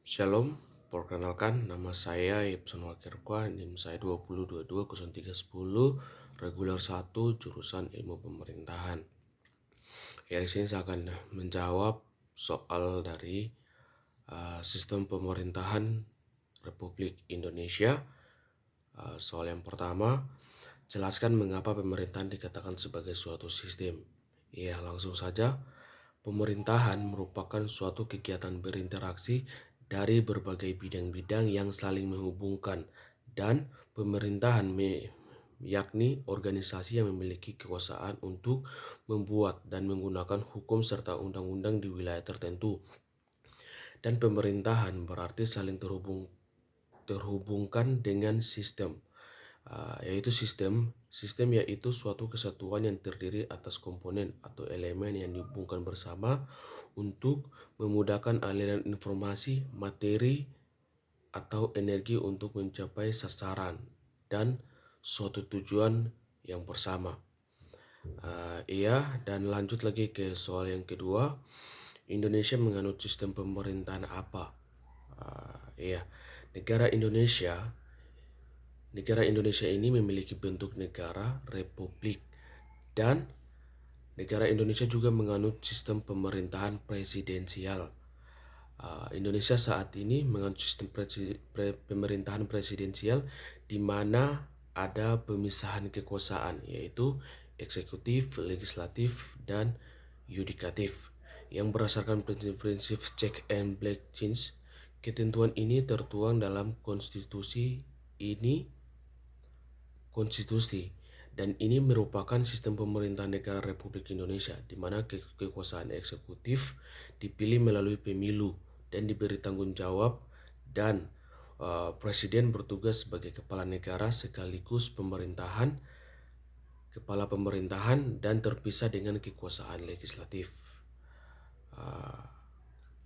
Shalom, perkenalkan nama saya Ibson Wakirkwa, NIM saya 20220310, reguler 1, jurusan Ilmu Pemerintahan. Ya, di sini saya akan menjawab soal dari sistem pemerintahan Republik Indonesia. Soal yang pertama, jelaskan mengapa pemerintahan dikatakan sebagai suatu sistem. Ya, langsung saja. Pemerintahan merupakan suatu kegiatan berinteraksi dari berbagai bidang-bidang yang saling menghubungkan, dan pemerintahan yakni organisasi yang memiliki kekuasaan untuk membuat dan menggunakan hukum serta undang-undang di wilayah tertentu. Dan pemerintahan berarti saling terhubungkan dengan sistem. Yaitu sistem yaitu suatu kesatuan yang terdiri atas komponen atau elemen yang dihubungkan bersama untuk memudahkan aliran informasi, materi, atau energi untuk mencapai sasaran dan suatu tujuan yang bersama. Dan lanjut lagi ke soal yang kedua, Indonesia menganut sistem pemerintahan apa? Negara Indonesia ini memiliki bentuk negara republik, dan negara Indonesia juga menganut sistem pemerintahan presidensial. Indonesia saat ini menganut sistem pemerintahan presidensial di mana ada pemisahan kekuasaan, yaitu eksekutif, legislatif, dan yudikatif yang berdasarkan prinsip check and balance. Ketentuan ini tertuang dalam konstitusi dan ini merupakan sistem pemerintahan negara Republik Indonesia di mana kekuasaan eksekutif dipilih melalui pemilu dan diberi tanggung jawab, dan presiden bertugas sebagai kepala negara sekaligus kepala pemerintahan dan terpisah dengan kekuasaan legislatif.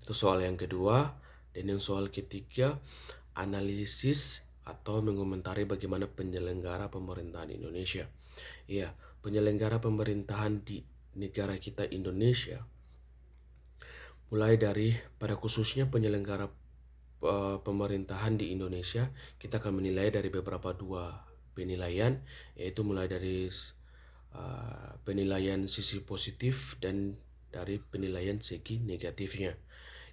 Itu soal yang kedua. Dan yang soal ketiga, analisis atau mengomentari bagaimana penyelenggara pemerintahan Indonesia. Penyelenggara pemerintahan di negara kita Indonesia, mulai dari pada khususnya penyelenggara pemerintahan di Indonesia, kita akan menilai dari dua penilaian, yaitu mulai dari penilaian sisi positif dan dari penilaian segi negatifnya.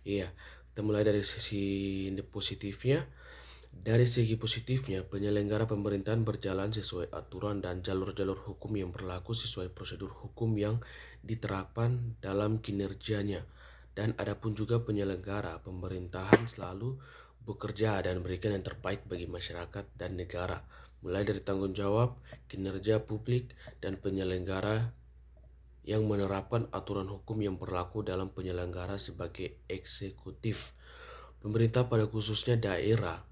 Kita mulai dari sisi positifnya. Dari segi positifnya, penyelenggara pemerintahan berjalan sesuai aturan dan jalur-jalur hukum yang berlaku sesuai prosedur hukum yang diterapkan dalam kinerjanya. Dan adapun juga penyelenggara pemerintahan selalu bekerja dan memberikan yang terbaik bagi masyarakat dan negara, mulai dari tanggung jawab, kinerja publik, dan penyelenggara yang menerapkan aturan hukum yang berlaku dalam penyelenggara sebagai eksekutif. Pemerintah pada khususnya daerah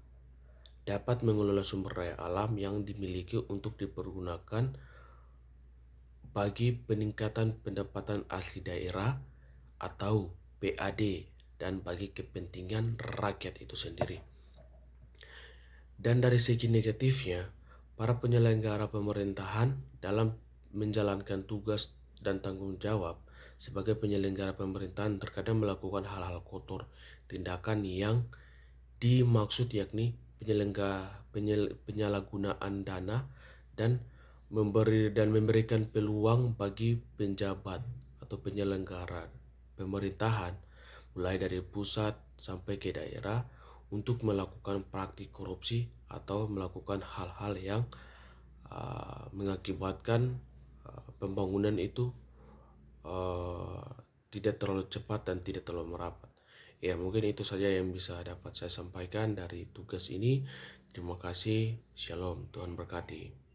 dapat mengelola sumber daya alam yang dimiliki untuk dipergunakan bagi peningkatan pendapatan asli daerah atau PAD dan bagi kepentingan rakyat itu sendiri. Dan dari segi negatifnya, para penyelenggara pemerintahan dalam menjalankan tugas dan tanggung jawab sebagai penyelenggara pemerintahan terkadang melakukan hal-hal kotor, tindakan yang dimaksud yakni penyalahgunaan dana dan memberikan peluang bagi penjabat atau penyelenggara pemerintahan mulai dari pusat sampai ke daerah untuk melakukan praktik korupsi atau melakukan hal-hal yang mengakibatkan pembangunan itu tidak terlalu cepat dan tidak terlalu merapat. Mungkin itu saja yang bisa dapat saya sampaikan dari tugas ini. Terima kasih. Shalom. Tuhan berkati.